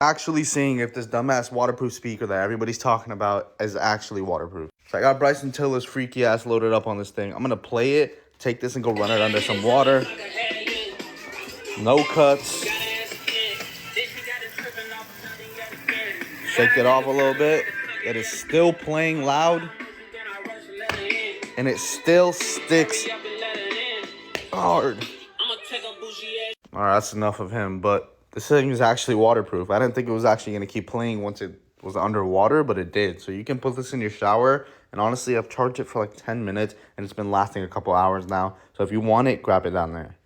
Actually seeing if this dumbass waterproof speaker that everybody's talking about is actually waterproof. So I got Bryson Tiller's freaky ass loaded up on this thing. I'm gonna play it, take this and go run it under some water. No cuts. Shake it off a little bit. It is still playing loud. And it still sticks hard. Alright, that's enough of him, but this thing is actually waterproof. I didn't think it was actually going to keep playing once it was underwater, but it did. So you can put this in your shower, and honestly, I've charged it for like 10 minutes, and it's been lasting a couple hours now. So if you want it, grab it down there.